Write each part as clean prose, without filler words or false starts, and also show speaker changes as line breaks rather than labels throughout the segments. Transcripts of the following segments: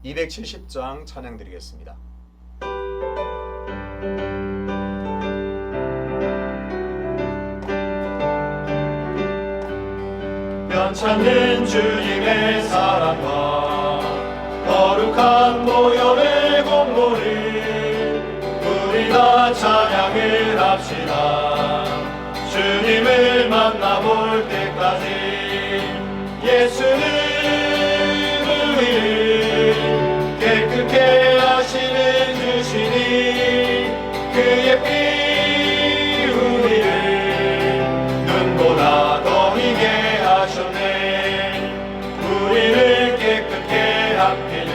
270장 찬양 드리겠습니다. 변찮는 주님의 사랑과 거룩한 보혈의 공로를 우리 다 찬양을 합시다. 주님을 만나볼 때까지 예수는 우리를 깨끗게 하시는 주시니 그의 피 우리를 눈보다 더 희게 하셨네. 우리를 깨끗게 함께는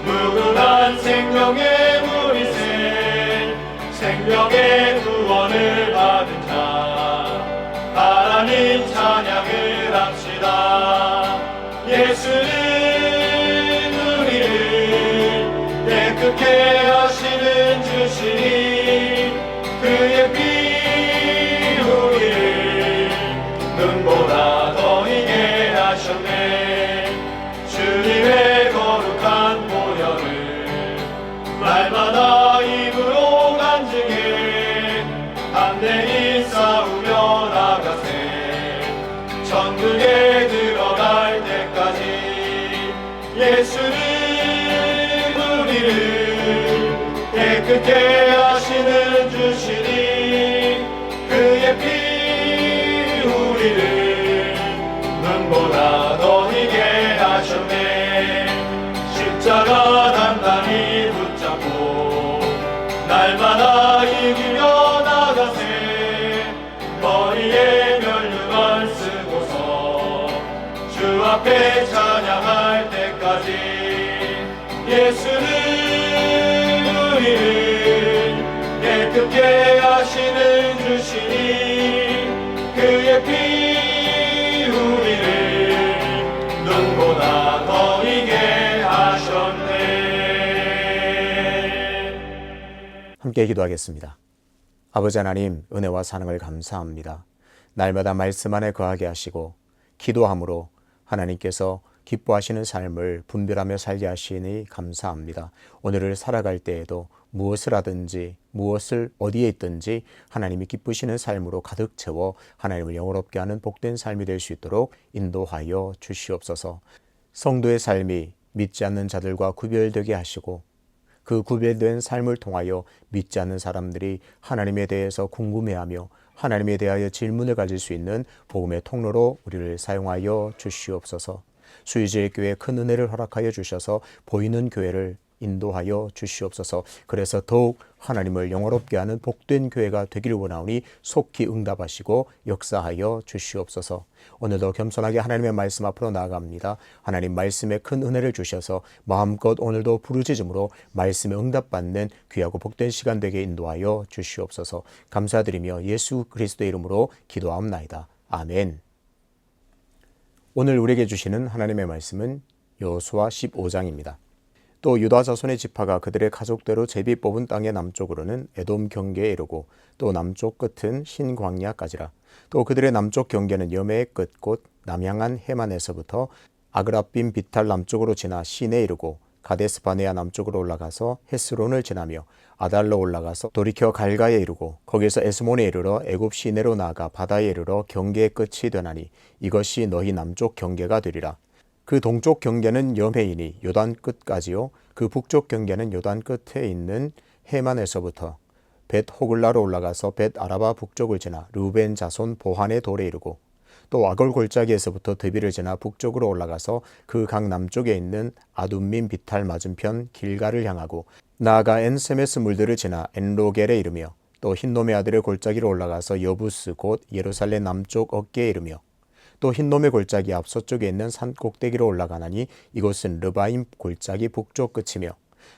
무궁한 생명의 물이새 생명의 구원을 받은 자 하나님 찬양을 합시다. 예수는 우리를 깨끗게 하시는 주시니 그의 피 우리를 눈보다 더 희게 하셨네. 주님의 거룩한 보혈을 날마다 입으로 간증해 담대히 싸우며 나가세. 천국에 들어갈 때까지 예수는 우리를 깨끗게 하시는 주시니 그의 피 우리를 눈보다 더 희게 하셨네. 십자가 단단히 붙잡고 날마다 이기며 나가세. 머리에 면류관 쓰고서 주 앞에 찬양할 때까지 예수는 우리를 깨끗게 하시는 주시니 그의 피 우리를 눈보다 더 희게 하셨네.
함께 기도하겠습니다. 아버지 하나님, 은혜와 사랑을 감사합니다. 날마다 말씀 안에 거하게 하시고 기도함으로 하나님께서 기뻐하시는 삶을 분별하며 살게 하시니 감사합니다. 오늘을 살아갈 때에도 무엇을 하든지 무엇을 어디에 있든지 하나님이 기쁘시는 삶으로 가득 채워 하나님을 영원롭게 하는 복된 삶이 될 수 있도록 인도하여 주시옵소서. 성도의 삶이 믿지 않는 자들과 구별되게 하시고 그 구별된 삶을 통하여 믿지 않는 사람들이 하나님에 대해서 궁금해하며 하나님에 대하여 질문을 가질 수 있는 복음의 통로로 우리를 사용하여 주시옵소서. 수의지의 교회에 큰 은혜를 허락하여 주셔서 보이는 교회를 인도하여 주시옵소서. 그래서 더욱 하나님을 영화롭게 하는 복된 교회가 되기를 원하오니 속히 응답하시고 역사하여 주시옵소서. 오늘도 겸손하게 하나님의 말씀 앞으로 나아갑니다. 하나님 말씀에 큰 은혜를 주셔서 마음껏 오늘도 부르짖음으로 말씀에 응답받는 귀하고 복된 시간 되게 인도하여 주시옵소서. 감사드리며 예수 그리스도의 이름으로 기도하옵나이다. 아멘. 오늘 우리에게 주시는 하나님의 말씀은 여호수아 15장입니다. 또 유다 자손의 지파가 그들의 가족대로 제비 뽑은 땅의 남쪽으로는 에돔 경계에 이르고 또 남쪽 끝은 신광야까지라. 또 그들의 남쪽 경계는 여매의 끝 곧 남향한 해만에서부터 아그라빔 비탈 남쪽으로 지나 신에 이르고 가데스 바네아 남쪽으로 올라가서 헤스론을 지나며 아달로 올라가서 돌이켜 갈가에 이르고 거기서 에스몬에 이르러 애굽 시내로 나아가 바다에 이르러 경계의 끝이 되나니 이것이 너희 남쪽 경계가 되리라. 그 동쪽 경계는 여매이니 요단 끝까지요. 그 북쪽 경계는 요단 끝에 있는 해만에서부터 벳 호글라로 올라가서 벳 아라바 북쪽을 지나 르우벤 자손 보한의 돌에 이르고 또 아골 골짜기에서부터 드비를 지나 북쪽으로 올라가서 그 강 남쪽에 있는 아둠민 비탈 맞은편 길가를 향하고 나아가 엔세메스 물들을 지나 엔로겔에 이르며 또 흰놈의 아들의 골짜기로 올라가서 여부스 곧 예루살렘 남쪽 어깨에 이르며 또 흰놈의 골짜기 앞서쪽에 있는 산 꼭대기로 올라가나니 이곳은 르바임 골짜기 북쪽 끝이며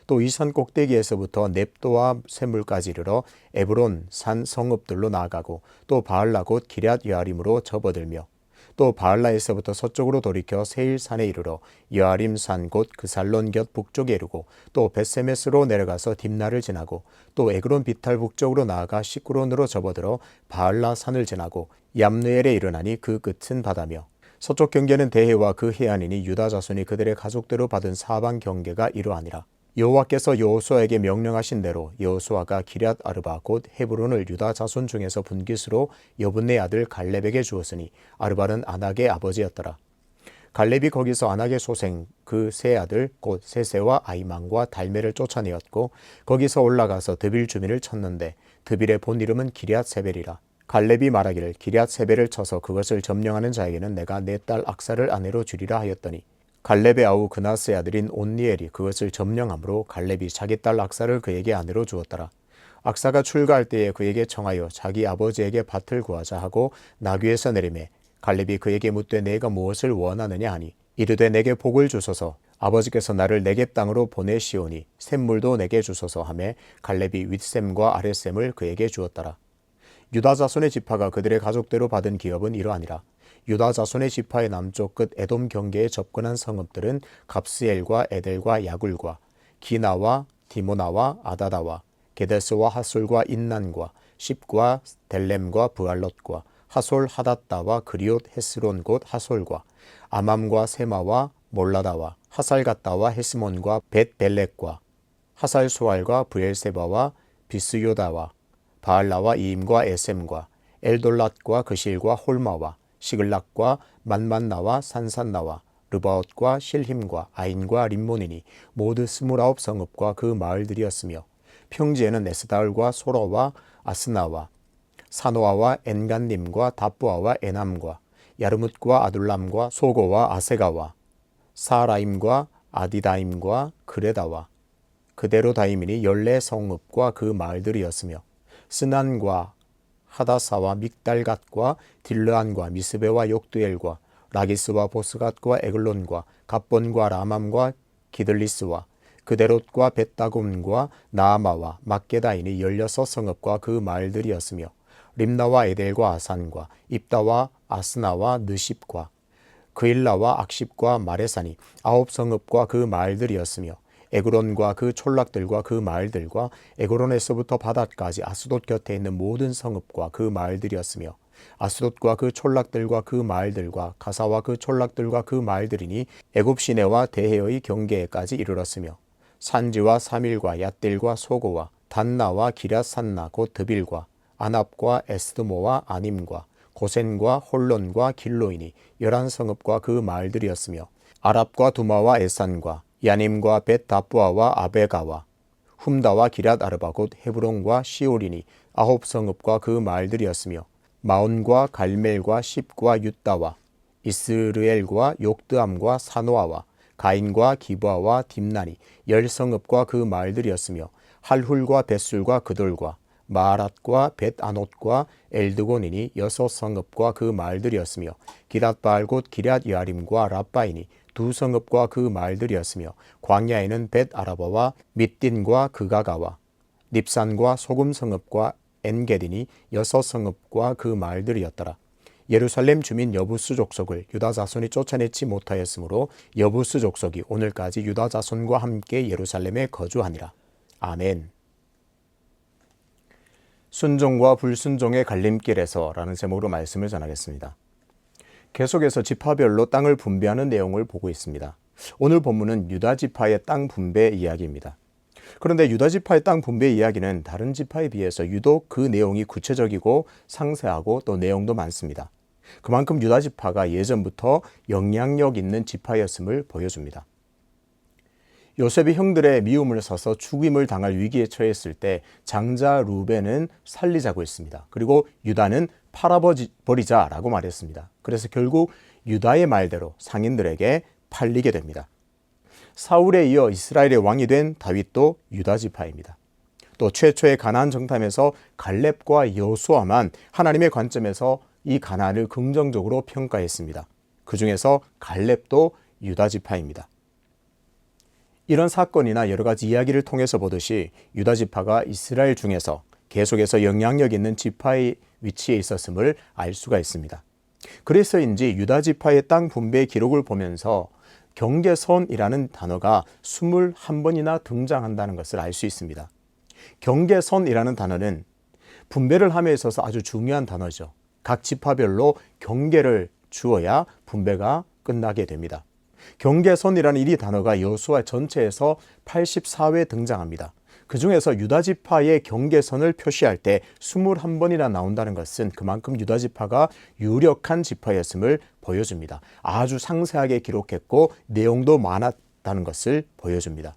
또 이 산 꼭대기에서부터 넵도와 샘물까지 이르러 에브론 산 성읍들로 나아가고 또 바알라 곧 기럇 여아림으로 접어들며 또 바알라에서부터 서쪽으로 돌이켜 세일산에 이르러 여아림 산 곧 그살론 곁 북쪽에 이르고 또 벳세메스로 내려가서 딥나를 지나고 또 에그론 비탈 북쪽으로 나아가 시꾸론으로 접어들어 바알라 산을 지나고 얌느엘에 이르나니 그 끝은 바다며 서쪽 경계는 대해와 그 해안이니 유다 자손이 그들의 가족대로 받은 사방 경계가 이러하니라. 여호와께서 여호수아에게 명령하신 대로 여호수아가 기럇 아르바 곧 헤브론을 유다 자손 중에서 분깃으로 여분네 아들 갈렙에게 주었으니 아르바는 아낙의 아버지였더라. 갈렙이 거기서 아낙의 소생 그 세 아들 곧 세세와 아이만과 달메를 쫓아내었고 거기서 올라가서 드빌 주민을 쳤는데 드빌의 본 이름은 기럇 세벨이라. 갈렙이 말하기를 기럇 세벨을 쳐서 그것을 점령하는 자에게는 내가 내 딸 악사를 아내로 주리라 하였더니 갈렙의 아우 그나스의 아들인 온니엘이 그것을 점령함으로 갈렙이 자기 딸 악사를 그에게 아내로 주었더라. 악사가 출가할 때에 그에게 청하여 자기 아버지에게 밭을 구하자 하고 나귀에서 내리매 갈렙이 그에게 묻되 내가 무엇을 원하느냐 하니 이르되 내게 복을 주소서 아버지께서 나를 네겝 땅으로 보내시오니 샘물도 내게 주소서 하매 갈렙이 윗샘과 아랫샘을 그에게 주었더라. 유다 자손의 지파가 그들의 가족대로 받은 기업은 이러하니라. 유다 자손의 지파의 남쪽 끝 에돔 경계에 접근한 성읍들은 갑스엘과 에델과 야굴과 기나와 디모나와 아다다와 게데스와 하솔과 인난과 십과 델렘과 브알롯과 하솔 하닷다와 그리옷 헤스론 곧 하솔과 아맘과 세마와 몰라다와 하살갓다와 헤스몬과 벳벨렉과 하살수알과 브엘세바와 비스요다와 바알라와 이임과 에셈과 엘돌랏과 그실과 홀마와 시글락과 만만나와 산산나와 르바옷과 실힘과 아인과 림몬이니 모두 29 성읍과 그 마을들이었으며 평지에는 에스다을과 소로와 아스나와 사노아와 엔간님과 다부아와 에남과 야르뭇과 아둘람과 소고와 아세가와 사라임과 아디다임과 그레다와 그대로다임이니 14성읍과 그 마을들이었으며 스난과 하다사와 믹달갓과 딜르안과 미스베와 욕두엘과 라기스와 보스갓과 에글론과 갑본과 라맘과 기들리스와 그데롯과 벳다곰과 나아마와 막게다이니 16성읍과 그 마을들이었으며 림나와 에델과 아산과 입다와 아스나와 느십과 그일라와 악십과 마레산이 9성읍과 그 마을들이었으며 에그론과 그 촌락들과 그 마을들과 에그론에서부터 바닷까지 아스돗 곁에 있는 모든 성읍과 그 마을들이었으며 아스돗과 그 촌락들과 그 마을들과 가사와 그 촌락들과 그 마을들이니 애굽 시내와 대해의 경계에까지 이르렀으며 산지와 사밀과 얏딜과 소고와 단나와 기럇 산나 곧 드빌과 아납과 에스드모와 아님과 고센과 홀론과 길로이니 11성읍과 그 마을들이었으며 아랍과 두마와 에산과 야님과 벳다부아와 아베가와 훔다와 기럇 아르바 곧 헤브론과 시올이니 9성읍과 그 마을들이었으며 마온과 갈멜과 십과 윳다와 이스르엘과 욕드암과 사노아와 가인과 기브아와 딥나니 10성읍과 그 마을들이었으며 할훌과 벳술과 그돌과 마아랏과 벳아노트과 엘드곤이니 6성읍과 그 마을들이었으며 기랏바알 곧 기럇 여아림과 랍바이니 2성읍과 그 마을들이었으며 광야에는 벳아라바와 밑딘과 그가가와 닙산과 소금성읍과 엔게딘이 6성읍과 그 마을들이었더라. 예루살렘 주민 여부스 족속을 유다 자손이 쫓아내지 못하였으므로 여부스 족속이 오늘까지 유다 자손과 함께 예루살렘에 거주하니라. 아멘. 순종과 불순종의 갈림길에서 라는 제목으로 말씀을 전하겠습니다. 계속해서 지파별로 땅을 분배하는 내용을 보고 있습니다. 오늘 본문은 유다 지파의 땅 분배 이야기입니다. 그런데 유다 지파의 땅 분배 이야기는 다른 지파에 비해서 유독 그 내용이 구체적이고 상세하고 또 내용도 많습니다. 그만큼 유다 지파가 예전부터 영향력 있는 지파였음을 보여줍니다. 요셉이 형들의 미움을 사서 죽임을 당할 위기에 처했을 때 장자 루벤은 살리자고 했습니다. 그리고 유다는 팔아버리자라고 말했습니다. 그래서 결국 유다의 말대로 상인들에게 팔리게 됩니다. 사울에 이어 이스라엘의 왕이 된 다윗도 유다 지파입니다. 또 최초의 가나안 정탐에서 갈렙과 여호수아만 하나님의 관점에서 이 가나안을 긍정적으로 평가했습니다. 그 중에서 갈렙도 유다 지파입니다. 이런 사건이나 여러 가지 이야기를 통해서 보듯이 유다 지파가 이스라엘 중에서 계속해서 영향력 있는 지파의 위치에 있었음을 알 수가 있습니다. 그래서인지 유다 지파의 땅 분배 기록을 보면서 경계선이라는 단어가 21번이나 등장한다는 것을 알 수 있습니다. 경계선이라는 단어는 분배를 함에 있어서 아주 중요한 단어죠. 각 지파별로 경계를 주어야 분배가 끝나게 됩니다. 경계선이라는 이 단어가 여호수아 전체에서 84회 등장합니다. 그 중에서 유다지파의 경계선을 표시할 때 21번이나 나온다는 것은 그만큼 유다지파가 유력한 지파였음을 보여줍니다. 아주 상세하게 기록했고 내용도 많았다는 것을 보여줍니다.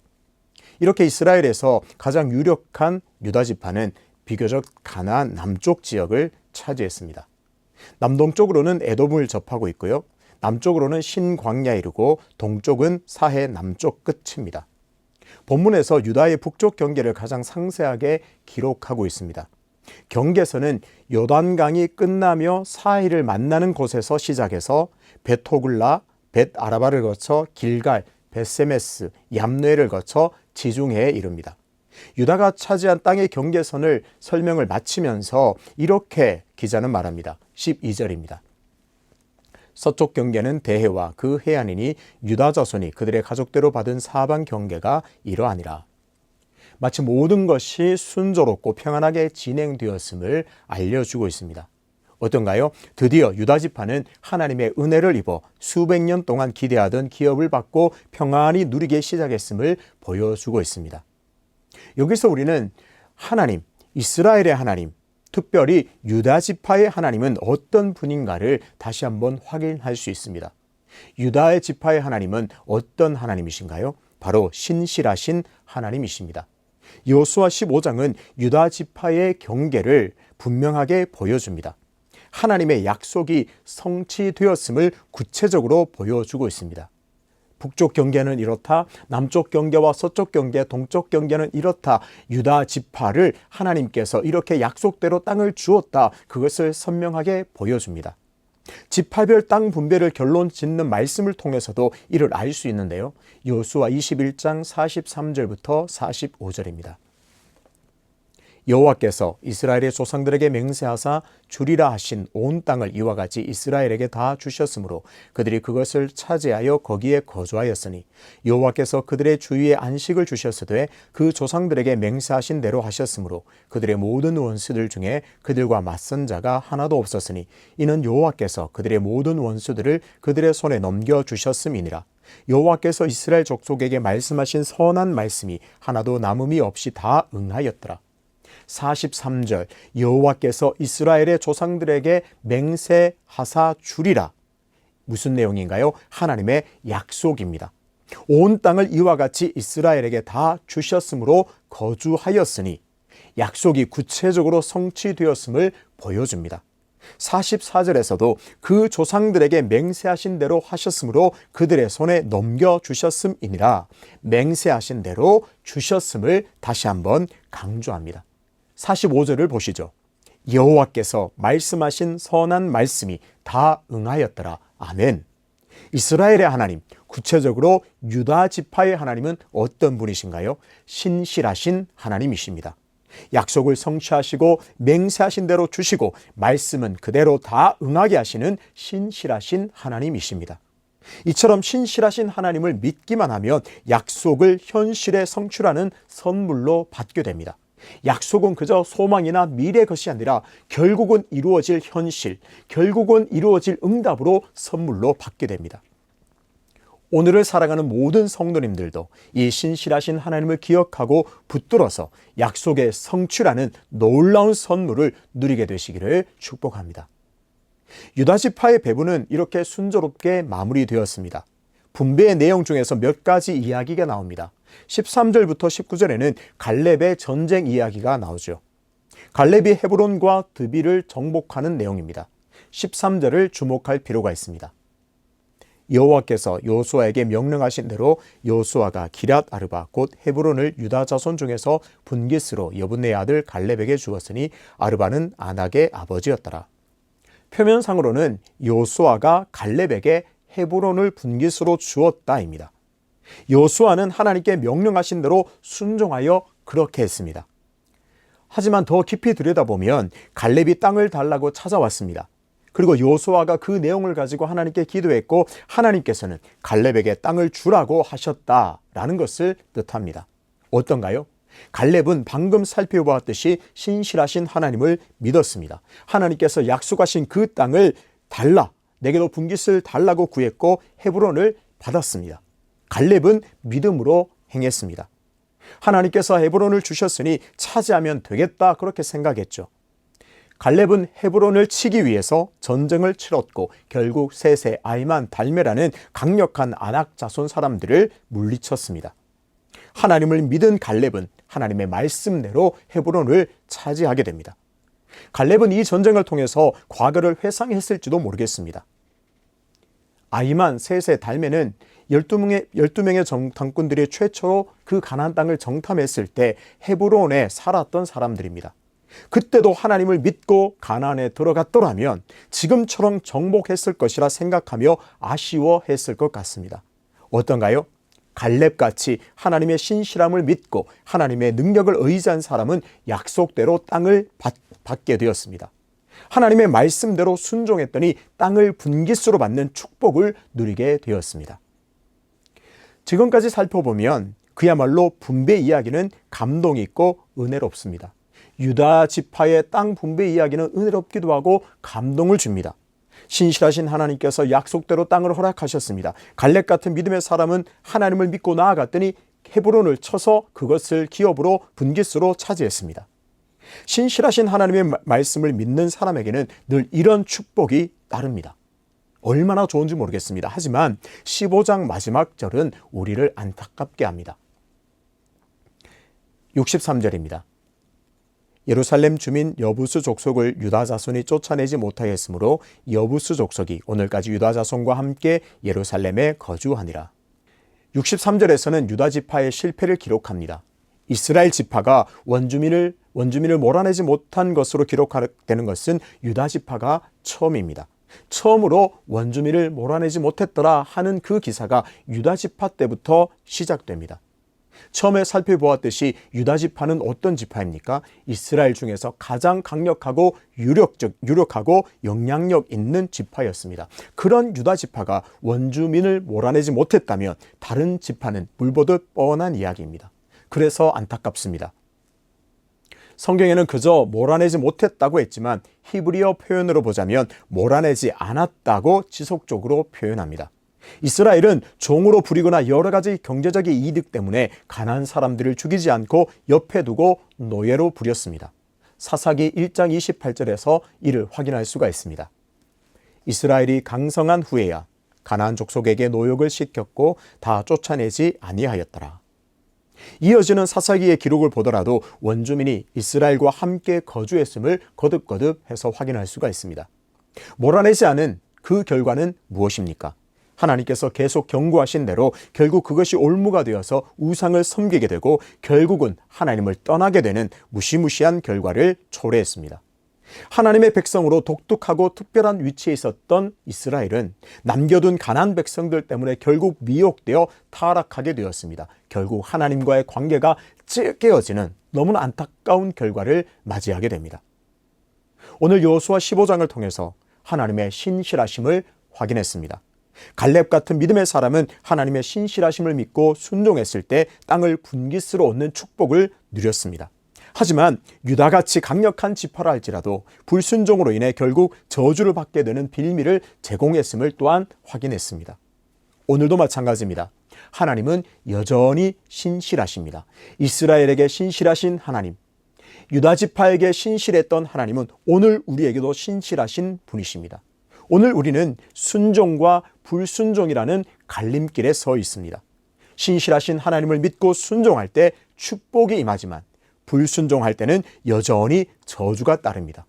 이렇게 이스라엘에서 가장 유력한 유다지파는 비교적 가나안 남쪽 지역을 차지했습니다. 남동쪽으로는 에돔을 접하고 있고요. 남쪽으로는 신광야에 이르고 동쪽은 사해 남쪽 끝입니다. 본문에서 유다의 북쪽 경계를 가장 상세하게 기록하고 있습니다. 경계선은 요단강이 끝나며 사해를 만나는 곳에서 시작해서 벳호글라, 벳아라바를 거쳐 길갈, 벳세메스, 얌느에를 거쳐 지중해에 이릅니다. 유다가 차지한 땅의 경계선을 설명을 마치면서 이렇게 기자는 말합니다. 12절입니다. 서쪽 경계는 대해와 그 해안이니 유다 자손이 그들의 가족대로 받은 사방 경계가 이러하니라. 마치 모든 것이 순조롭고 평안하게 진행되었음을 알려주고 있습니다. 어떤가요? 드디어 유다 지파는 하나님의 은혜를 입어 수백 년 동안 기대하던 기업을 받고 평안히 누리기 시작했음을 보여주고 있습니다. 여기서 우리는 하나님, 이스라엘의 하나님, 특별히 유다 지파의 하나님은 어떤 분인가를 다시 한번 확인할 수 있습니다. 유다의 지파의 하나님은 어떤 하나님이신가요? 바로 신실하신 하나님이십니다. 여호수아 15장은 유다 지파의 경계를 분명하게 보여줍니다. 하나님의 약속이 성취되었음을 구체적으로 보여주고 있습니다. 북쪽 경계는 이렇다, 남쪽 경계와 서쪽 경계, 동쪽 경계는 이렇다. 유다 지파를 하나님께서 이렇게 약속대로 땅을 주었다. 그것을 선명하게 보여줍니다. 지파별 땅 분배를 결론 짓는 말씀을 통해서도 이를 알 수 있는데요. 여호수아 21장 43절부터 45절입니다. 여호와께서 이스라엘의 조상들에게 맹세하사 주리라 하신 온 땅을 이와 같이 이스라엘에게 다 주셨으므로 그들이 그것을 차지하여 거기에 거주하였으니 여호와께서 그들의 주위에 안식을 주셨으되 그 조상들에게 맹세하신 대로 하셨으므로 그들의 모든 원수들 중에 그들과 맞선 자가 하나도 없었으니 이는 여호와께서 그들의 모든 원수들을 그들의 손에 넘겨주셨음이니라. 여호와께서 이스라엘 족속에게 말씀하신 선한 말씀이 하나도 남음이 없이 다 응하였더라. 43절 여호와께서 이스라엘의 조상들에게 맹세하사 주리라. 무슨 내용인가요? 하나님의 약속입니다. 온 땅을 이와 같이 이스라엘에게 다 주셨으므로 거주하였으니 약속이 구체적으로 성취되었음을 보여줍니다. 44절에서도 그 조상들에게 맹세하신 대로 하셨으므로 그들의 손에 넘겨주셨음이니라. 맹세하신 대로 주셨음을 다시 한번 강조합니다. 45절을 보시죠. 여호와께서 말씀하신 선한 말씀이 다 응하였더라. 아멘. 이스라엘의 하나님, 구체적으로 유다 지파의 하나님은 어떤 분이신가요? 신실하신 하나님이십니다. 약속을 성취하시고 맹세하신 대로 주시고 말씀은 그대로 다 응하게 하시는 신실하신 하나님이십니다. 이처럼 신실하신 하나님을 믿기만 하면 약속을 현실에 성취하는 선물로 받게 됩니다. 약속은 그저 소망이나 미래 것이 아니라 결국은 이루어질 현실, 결국은 이루어질 응답으로 선물로 받게 됩니다. 오늘을 살아가는 모든 성도님들도 이 신실하신 하나님을 기억하고 붙들어서 약속의 성취라는 놀라운 선물을 누리게 되시기를 축복합니다. 유다 지파의 배분은 이렇게 순조롭게 마무리되었습니다. 분배의 내용 중에서 몇 가지 이야기가 나옵니다. 13절부터 19절에는 갈렙의 전쟁 이야기가 나오죠. 갈렙이 헤브론과 드비를 정복하는 내용입니다. 13절을 주목할 필요가 있습니다. 여호와께서 여호수아에게 명령하신 대로 여호수아가 기럇 아르바 곧 헤브론을 유다 자손 중에서 분깃으로 여분네의 아들 갈렙에게 주었으니 아르바는 아낙의 아버지였더라. 표면상으로는 여호수아가 갈렙에게 헤브론을 분깃으로 주었다입니다. 여호수아는 하나님께 명령하신 대로 순종하여 그렇게 했습니다. 하지만 더 깊이 들여다보면 갈렙이 땅을 달라고 찾아왔습니다. 그리고 여호수아가 그 내용을 가지고 하나님께 기도했고 하나님께서는 갈렙에게 땅을 주라고 하셨다라는 것을 뜻합니다. 어떤가요? 갈렙은 방금 살펴보았듯이 신실하신 하나님을 믿었습니다. 하나님께서 약속하신 그 땅을 달라, 내게도 분깃을 달라고 구했고 헤브론을 받았습니다. 갈렙은 믿음으로 행했습니다. 하나님께서 헤브론을 주셨으니 차지하면 되겠다 그렇게 생각했죠. 갈렙은 헤브론을 치기 위해서 전쟁을 치렀고 결국 셋의 아이만 달메라는 강력한 아낙 자손 사람들을 물리쳤습니다. 하나님을 믿은 갈렙은 하나님의 말씀대로 헤브론을 차지하게 됩니다. 갈렙은 이 전쟁을 통해서 과거를 회상했을지도 모르겠습니다. 아이만 셋의 달메는 12명의 정탐꾼들이 최초로 그 가나안 땅을 정탐했을 때 헤브론에 살았던 사람들입니다. 그때도 하나님을 믿고 가나안에 들어갔더라면 지금처럼 정복했을 것이라 생각하며 아쉬워했을 것 같습니다. 어떤가요? 갈렙같이 하나님의 신실함을 믿고 하나님의 능력을 의지한 사람은 약속대로 땅을 받게 되었습니다. 하나님의 말씀대로 순종했더니 땅을 분깃으로 받는 축복을 누리게 되었습니다. 지금까지 살펴보면 그야말로 분배 이야기는 감동이 있고 은혜롭습니다. 유다 지파의 땅 분배 이야기는 은혜롭기도 하고 감동을 줍니다. 신실하신 하나님께서 약속대로 땅을 허락하셨습니다. 갈렙 같은 믿음의 사람은 하나님을 믿고 나아갔더니 헤브론을 쳐서 그것을 기업으로 분깃으로 차지했습니다. 신실하신 하나님의 말씀을 믿는 사람에게는 늘 이런 축복이 따릅니다. 얼마나 좋은지 모르겠습니다. 하지만 15장 마지막 절은 우리를 안타깝게 합니다. 63절입니다. 예루살렘 주민 여부스 족속을 유다 자손이 쫓아내지 못하였으므로 여부스 족속이 오늘까지 유다 자손과 함께 예루살렘에 거주하니라. 63절에서는 유다 지파의 실패를 기록합니다. 이스라엘 지파가 원주민을 몰아내지 못한 것으로 기록되는 것은 유다 지파가 처음입니다. 처음으로 원주민을 몰아내지 못했더라 하는 그 기사가 유다 지파 때부터 시작됩니다. 처음에 살펴보았듯이 유다 지파는 어떤 지파입니까? 이스라엘 중에서 가장 강력하고 유력하고 영향력 있는 지파였습니다. 그런 유다 지파가 원주민을 몰아내지 못했다면 다른 지파는 물보듯 뻔한 이야기입니다. 그래서 안타깝습니다. 성경에는 그저 몰아내지 못했다고 했지만 히브리어 표현으로 보자면 몰아내지 않았다고 지속적으로 표현합니다. 이스라엘은 종으로 부리거나 여러 가지 경제적인 이득 때문에 가난한 사람들을 죽이지 않고 옆에 두고 노예로 부렸습니다. 사사기 1장 28절에서 이를 확인할 수가 있습니다. 이스라엘이 강성한 후에야 가나안 족속에게 노역을 시켰고 다 쫓아내지 아니하였더라. 이어지는 사사기의 기록을 보더라도 원주민이 이스라엘과 함께 거주했음을 거듭거듭해서 확인할 수가 있습니다. 몰아내지 않은 그 결과는 무엇입니까? 하나님께서 계속 경고하신 대로 결국 그것이 올무가 되어서 우상을 섬기게 되고 결국은 하나님을 떠나게 되는 무시무시한 결과를 초래했습니다. 하나님의 백성으로 독특하고 특별한 위치에 있었던 이스라엘은 남겨둔 가나안 백성들 때문에 결국 미혹되어 타락하게 되었습니다. 결국 하나님과의 관계가 깨어지는 너무나 안타까운 결과를 맞이하게 됩니다. 오늘 여호수아 15장을 통해서 하나님의 신실하심을 확인했습니다. 갈렙 같은 믿음의 사람은 하나님의 신실하심을 믿고 순종했을 때 땅을 분깃으로 얻는 축복을 누렸습니다. 하지만 유다같이 강력한 지파라 할지라도 불순종으로 인해 결국 저주를 받게 되는 빌미를 제공했음을 또한 확인했습니다. 오늘도 마찬가지입니다. 하나님은 여전히 신실하십니다. 이스라엘에게 신실하신 하나님, 유다 지파에게 신실했던 하나님은 오늘 우리에게도 신실하신 분이십니다. 오늘 우리는 순종과 불순종이라는 갈림길에 서 있습니다. 신실하신 하나님을 믿고 순종할 때 축복이 임하지만 불순종할 때는 여전히 저주가 따릅니다.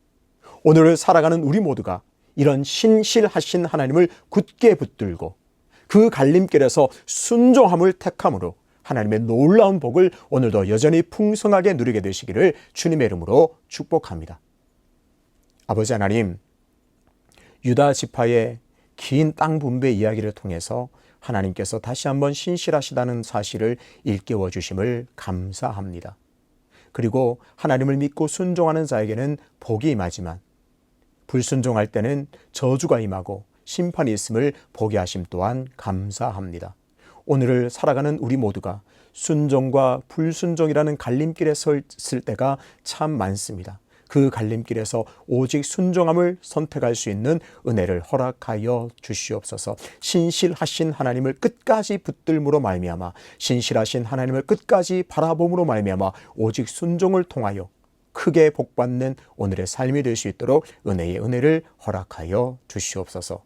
오늘을 살아가는 우리 모두가 이런 신실하신 하나님을 굳게 붙들고 그 갈림길에서 순종함을 택함으로 하나님의 놀라운 복을 오늘도 여전히 풍성하게 누리게 되시기를 주님의 이름으로 축복합니다. 아버지 하나님, 유다 지파의 긴 땅 분배 이야기를 통해서 하나님께서 다시 한번 신실하시다는 사실을 일깨워 주심을 감사합니다. 그리고 하나님을 믿고 순종하는 자에게는 복이 임하지만 불순종할 때는 저주가 임하고 심판이 있음을 보게 하심 또한 감사합니다. 오늘을 살아가는 우리 모두가 순종과 불순종이라는 갈림길에 서 있을 때가 참 많습니다. 그 갈림길에서 오직 순종함을 선택할 수 있는 은혜를 허락하여 주시옵소서. 신실하신 하나님을 끝까지 붙들므로 말미암아, 신실하신 하나님을 끝까지 바라봄으로 말미암아 오직 순종을 통하여 크게 복받는 오늘의 삶이 될 수 있도록 은혜의 은혜를 허락하여 주시옵소서.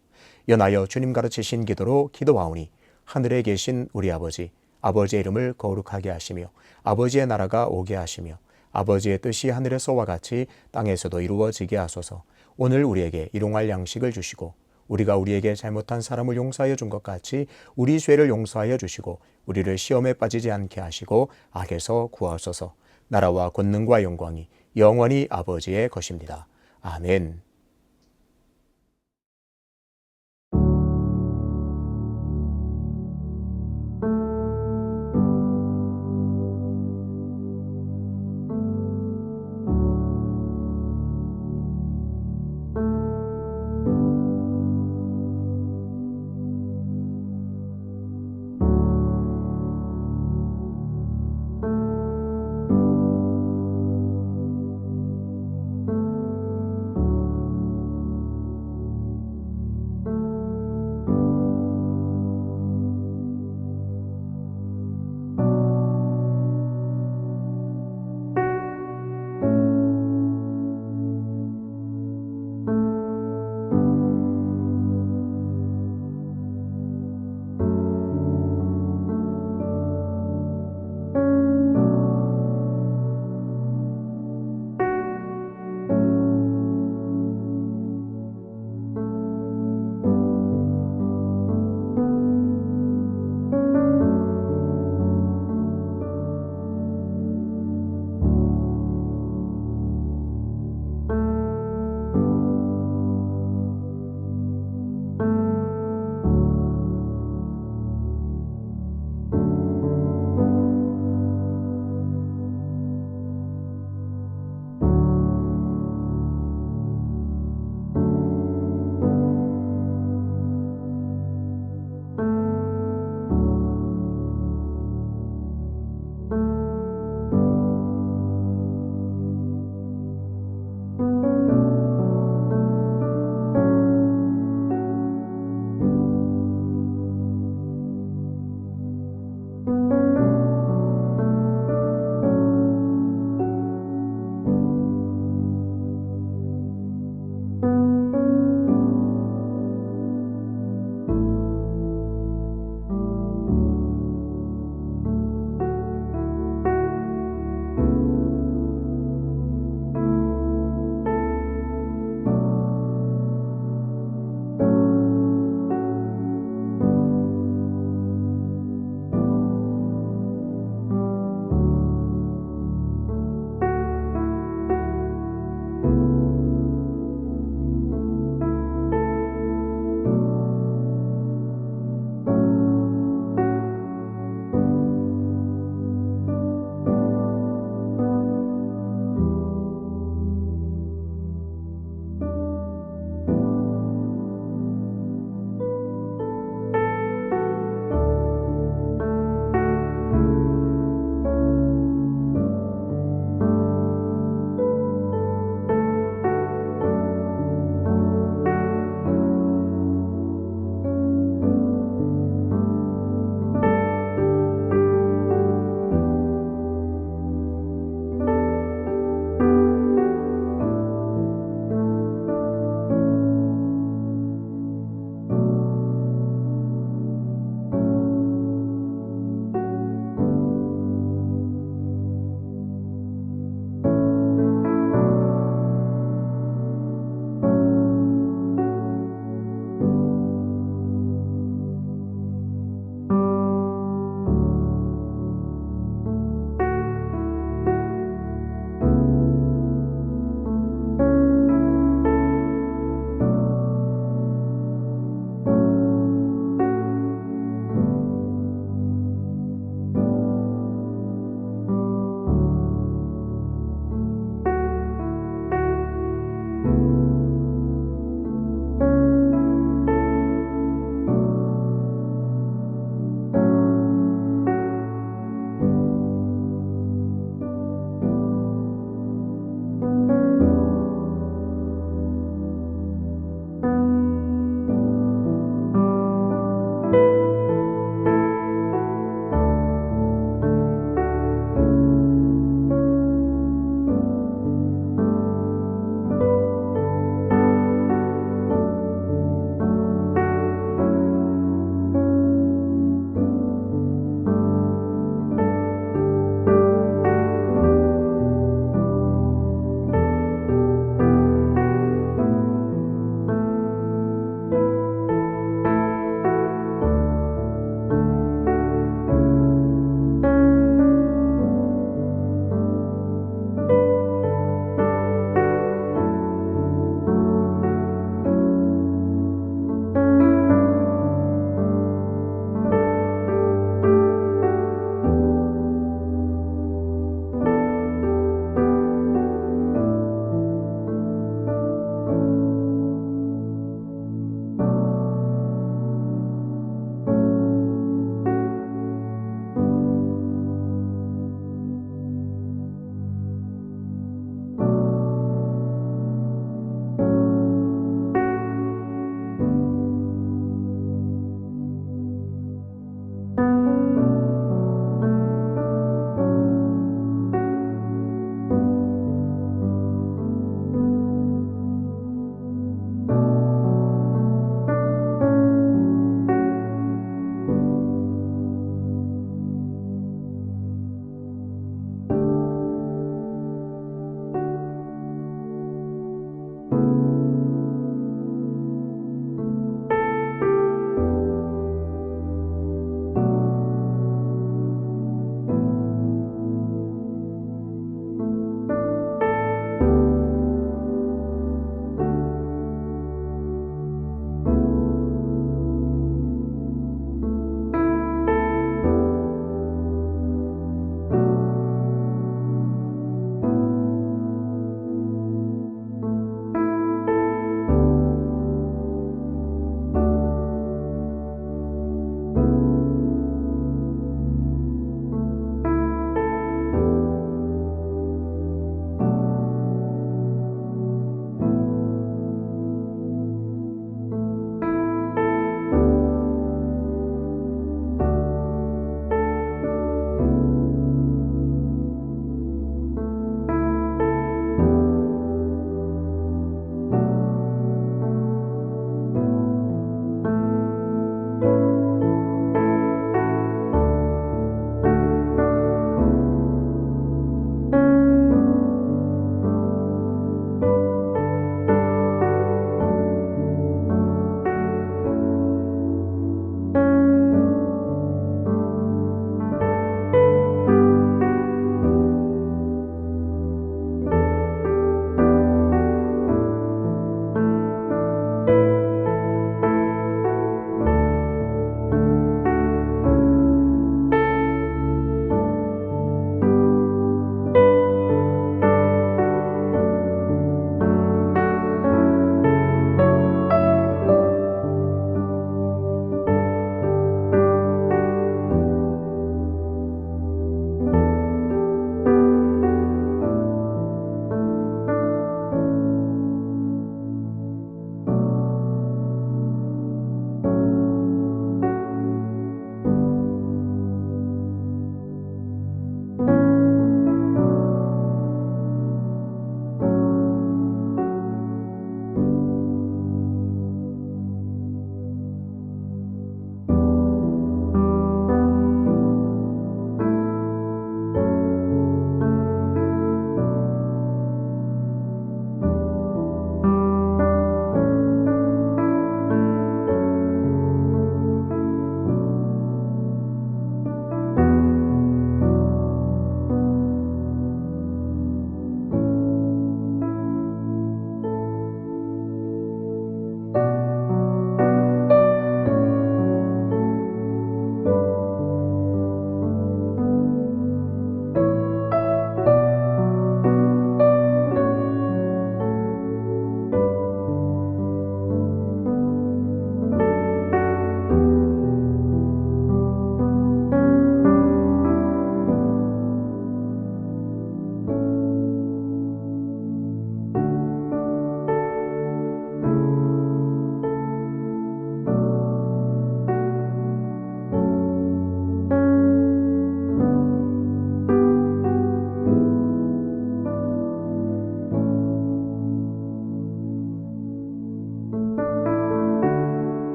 연하여 주님 가르치신 기도로 기도하오니 하늘에 계신 우리 아버지, 아버지의 이름을 거룩하게 하시며 아버지의 나라가 오게 하시며 아버지의 뜻이 하늘에서와 같이 땅에서도 이루어지게 하소서. 오늘 우리에게 일용할 양식을 주시고 우리가 우리에게 잘못한 사람을 용서하여 준 것 같이 우리 죄를 용서하여 주시고 우리를 시험에 빠지지 않게 하시고 악에서 구하소서. 나라와 권능과 영광이 영원히 아버지의 것입니다. 아멘.